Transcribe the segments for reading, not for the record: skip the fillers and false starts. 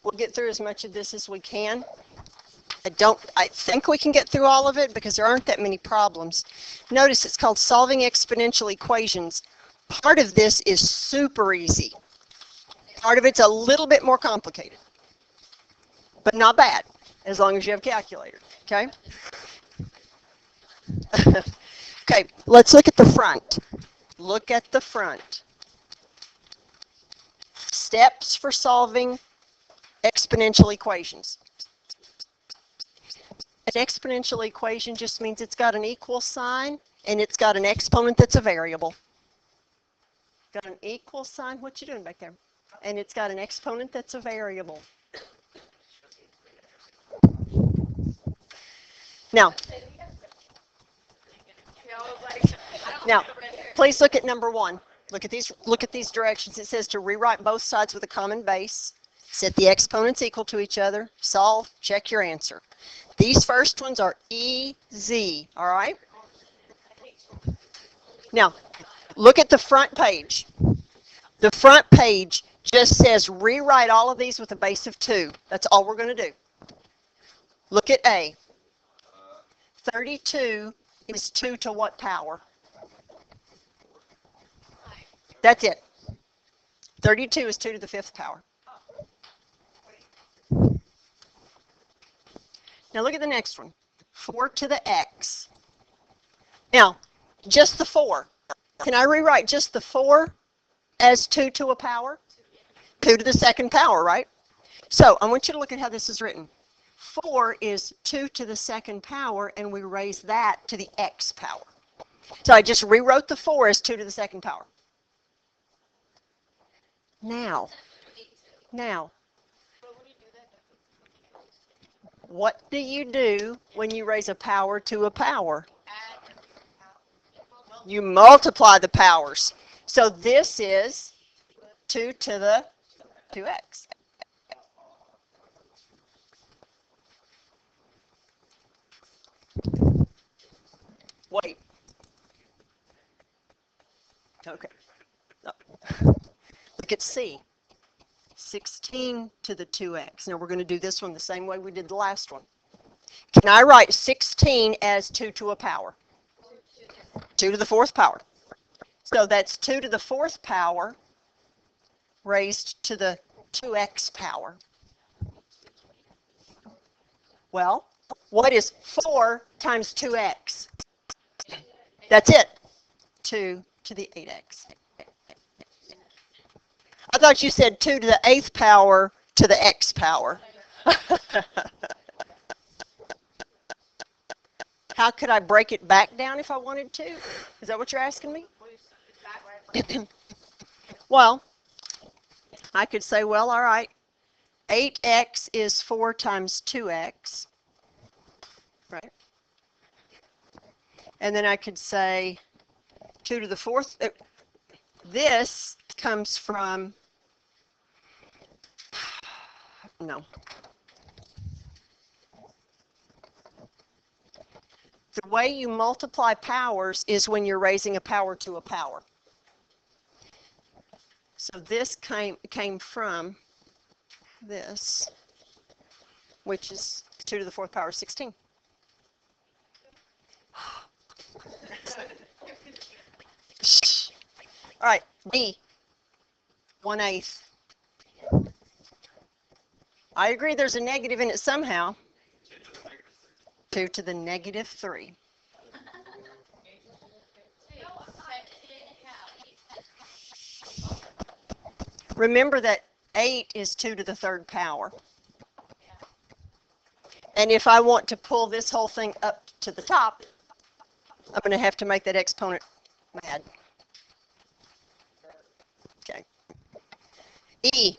We'll get through as much of this as we can. I think we can get through all of it because there aren't that many problems. Notice it's called solving exponential equations. Part of this is super easy. Part of it's a little bit more complicated, but not bad as long as you have a calculator, okay? Okay, let's look at the front. Look at the front. Steps for solving exponential equations. An exponential equation just means it's got an equal sign and it's got an exponent that's a variable. Got an equal sign, what you doing back there? And it's got an exponent that's a variable. Now, please look at number 1. Look at these directions. It says to rewrite both sides with a common base. Set the exponents equal to each other. Solve. Check your answer. These first ones are easy, all right? Now, look at the front page. The front page just says rewrite all of these with a base of 2. That's all we're going to do. Look at A. 32 is 2 to what power? That's it. 32 is 2 to the 5th power. Now look at the next one. 4 to the x. Now, just the 4. Can I rewrite just the 4 as 2 to a power? 2 to the 2nd power, right? So I want you to look at how this is written. 4 is 2 to the 2nd power, and we raise that to the x power. So I just rewrote the 4 as 2 to the 2nd power. Now, what do you do when you raise a power to a power? You multiply the powers. So this is 2 to the 2x. Wait. Okay. Oh. Look at C. 16 to the 2x. Now we're going to do this one the same way we did the last one. Can I write 16 as 2 to a power? 2 to the 4th power. So that's 2 to the 4th power raised to the 2x power. Well, what is 4 times 2x? That's it. 2 to the 8x. I thought you said 2 to the 8th power to the x power. How could I break it back down if I wanted to? Is that what you're asking me? Well, I could say, well, all right, 8x is 4 times 2x, right? And then I could say 2 to the 4th. This comes from, no. The way you multiply powers is when you're raising a power to a power. So this came from this, which is 2 to the 4th power 16. All right, D, 1/8. I agree there's a negative in it somehow. 2 to the negative 3. Remember that 8 is 2 to the 3rd power. And if I want to pull this whole thing up to the top, I'm going to have to make that exponent mad. Okay. E,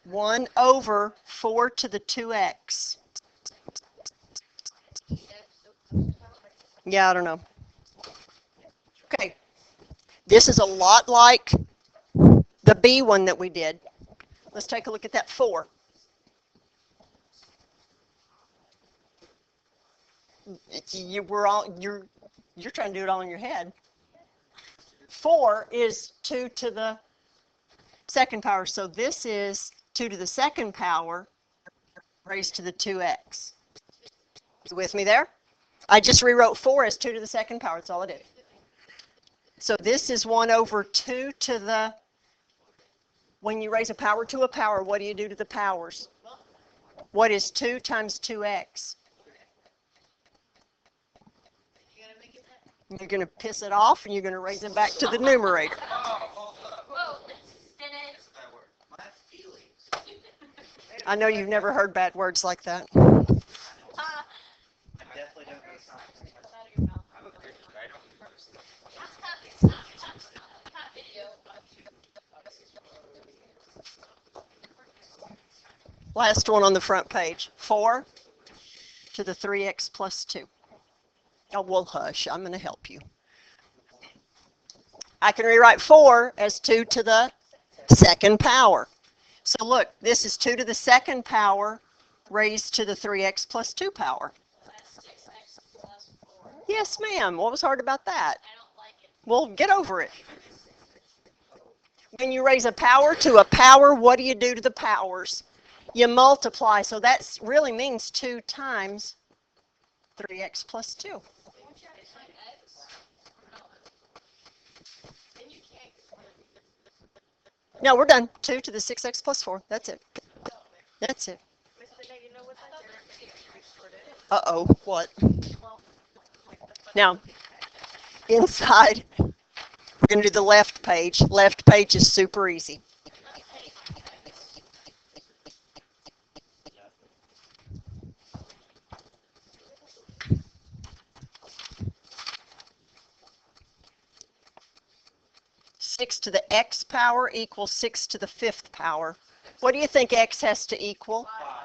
1 over 4 to the 2x. Yeah, I don't know. Okay. This is a lot like the B one that we did. Let's take a look at that 4. You're trying to do it all in your head. 4 is 2 to the second power. So this is 2 to the second power raised to the 2x. You with me there? I just rewrote 4 as 2 to the second power. That's all I did. So this is 1 over 2 to the, when you raise a power to a power, what do you do to the powers? What is 2 times 2x? You're going to piss it off and you're going to raise it back to the numerator. I know you've never heard bad words like that. Last one on the front page. 4 to the 3x plus 2. Oh, well, hush. I'm going to help you. I can rewrite 4 as 2 to the second power. So look, this is 2 to the second power raised to the 3x plus 2 power. Yes, ma'am. What was hard about that? I don't like it. Well, get over it. When you raise a power to a power, what do you do to the powers? You multiply. So that really means 2 times 3x plus 2. No, we're done. 2 to the 6x plus 4. That's it. That's it. Uh-oh, what? Now, inside, we're going to do the left page. Left page is super easy. Six to the x power equals 6 to the 5th power. What do you think x has to equal? 5.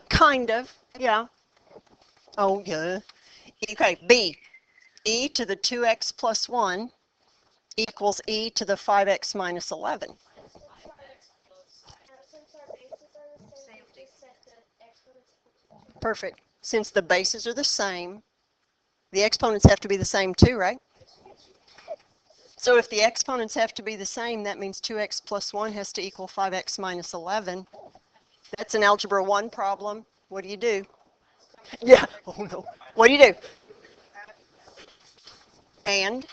Kind of, yeah. Oh, yeah. Okay, b. E to the 2x plus 1 equals e to the 5x minus 11. Perfect. Since the bases are the same, the exponents have to be the same too, right? So if the exponents have to be the same, that means 2x plus 1 has to equal 5x minus 11. That's an Algebra 1 problem. What do you do? Yeah. Oh, no. What do you do? And?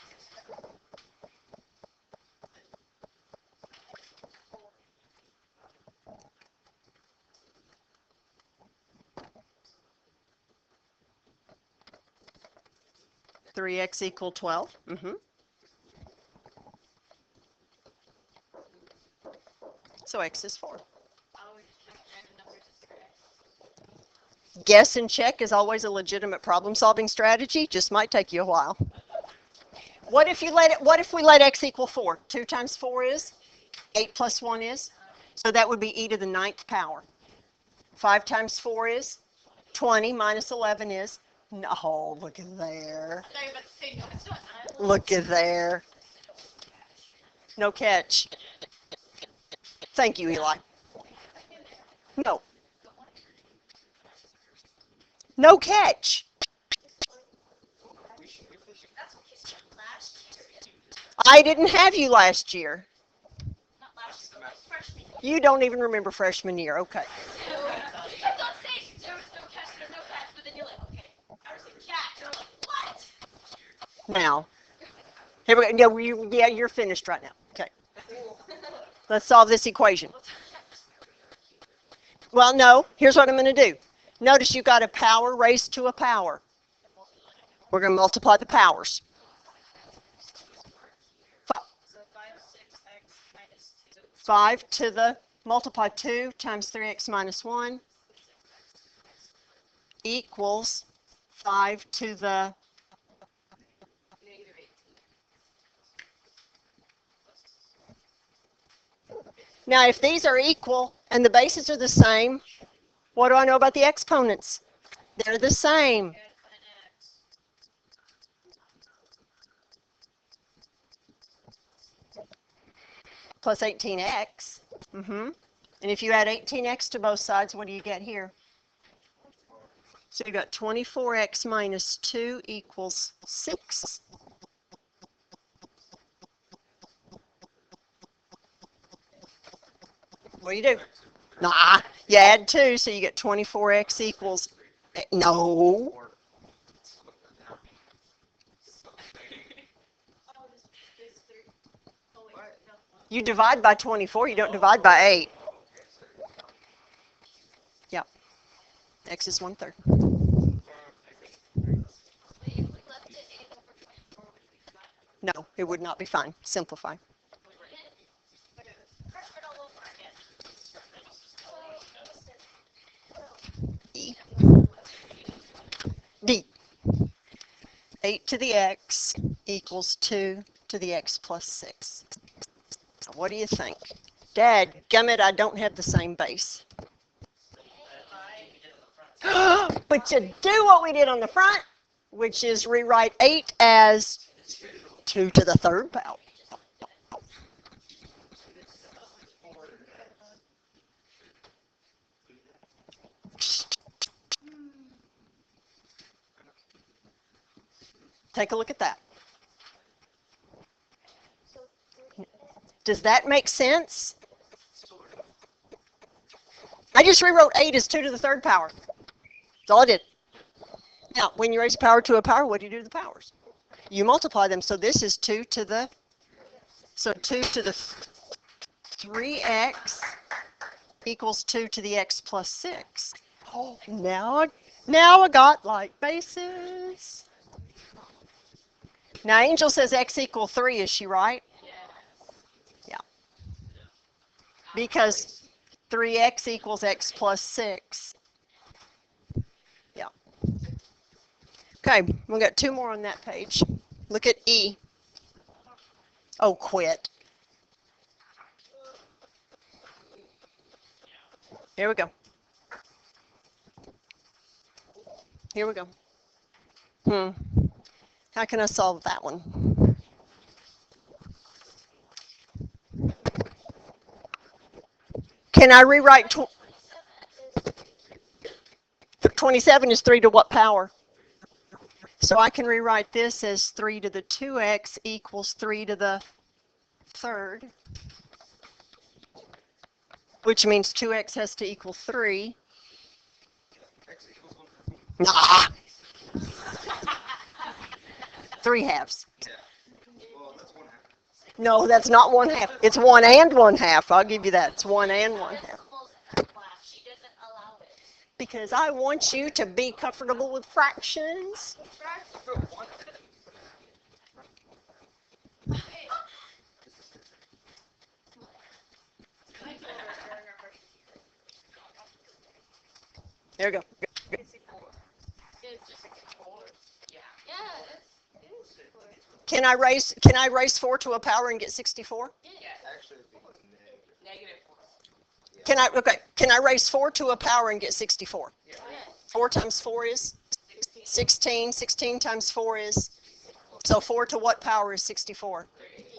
Three x equal 12. So x is 4. Guess and check is always a legitimate problem-solving strategy. Just might take you a while. What if we let x equal 4? 2 times 4 is? 8 plus 1 is? So that would be e to the 9th power. 5 times 4 is? 20 minus 11 is? No, look at there. Look at there. No catch. Thank you, Eli. No. No catch. I didn't have you last year. You don't even remember freshman year. Okay. Now, here we go. Yeah, you're finished right now. Okay. Let's solve this equation. Well, no. Here's what I'm going to do. Notice you got a power raised to a power. We're going to multiply the powers. 5 to the, multiply 2 times 3x minus 1 equals 5 to the Now, if these are equal and the bases are the same, what do I know about the exponents? They're the same. plus 18x. And if you add 18x to both sides, what do you get here? So you got 24x minus 2 equals 6. What do you do? Nah, you add 2, so you get 24x equals, no. You divide by 24, you don't divide by 8. Yep. X is 1/3. No, it would not be fine. Simplify. E. D. 8 to the x equals 2 to the x plus 6. What do you think? Dad, gummit, I don't have the same base. But you do what we did on the front, which is rewrite 8 as 2 to the 3rd power. Take a look at that. Does that make sense? I just rewrote 8 as 2 to the 3rd power. That's all I did. Now, when you raise a power to a power, what do you do to the powers? You multiply them. So this is 2 to the, so 2 to the 3x equals 2 to the x plus 6. Oh, now I got like bases. Now Angel says x equals 3, is she right? Yeah. Because 3x equals x plus 6. Yeah. Okay, we got 2 more on that page. Look at E. Oh, quit. Here we go. Here we go. How can I solve that one? Can I rewrite 27 is 3 to what power? So I can rewrite this as 3 to the 2x equals 3 to the 3rd, which means 2x has to equal 3. Nah. 3 halves. No, that's not 1/2. It's 1 and 1/2. I'll give you that. It's 1 and 1/2. Because I want you to be comfortable with fractions. There we go. Can I raise 4 to a power and get 64? Can I raise 4 to a power and get 64? 4 times 4 is 16. 16 times 4 is, so 4 to what power is 64?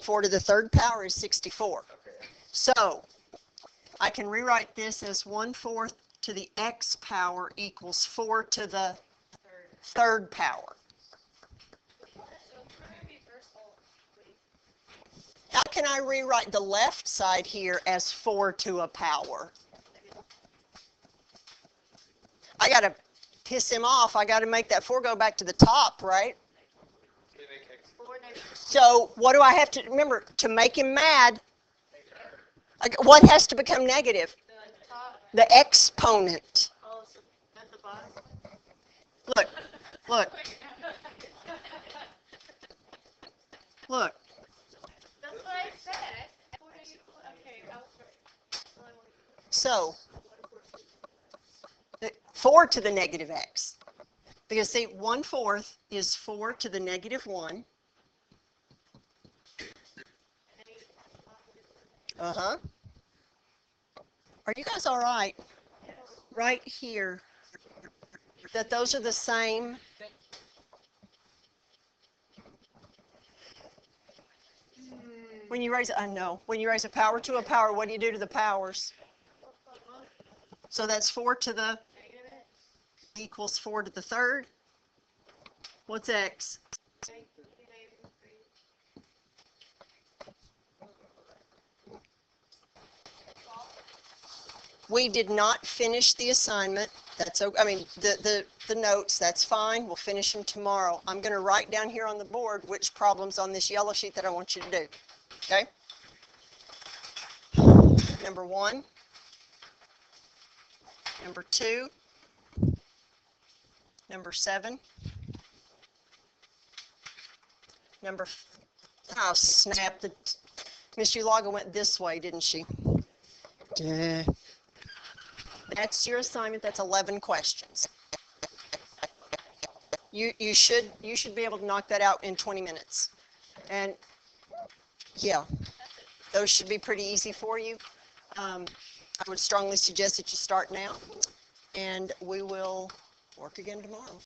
4 to the 3rd power is 64. So I can rewrite this as 1/4 to the x power equals 4 to the 3rd power. How can I rewrite the left side here as 4 to a power? I got to piss him off. I got to make that 4 go back to the top, right? So what do I have to, remember, to make him mad, what has to become negative? The exponent. Look. Look. That's what I said. So 4 to the negative x. Because see, 1/4 is 4 to the negative 1. Uh-huh. Are you guys all right? Right here. That those are the same. When you raise, I know, when you raise a power to a power, what do you do to the powers? So that's 4 to the equals 4 to the third. What's x? We did not finish the assignment. That's okay. I mean, the notes, that's fine. We'll finish them tomorrow. I'm going to write down here on the board which problems on this yellow sheet that I want you to do. Okay? Number 1. Number 2. Number 7. Oh, snap. Miss Ulaga went this way, didn't she? Duh. That's your assignment. That's 11 questions. You should be able to knock that out in 20 minutes. And yeah, those should be pretty easy for you. I would strongly suggest that you start now, and we will work again tomorrow.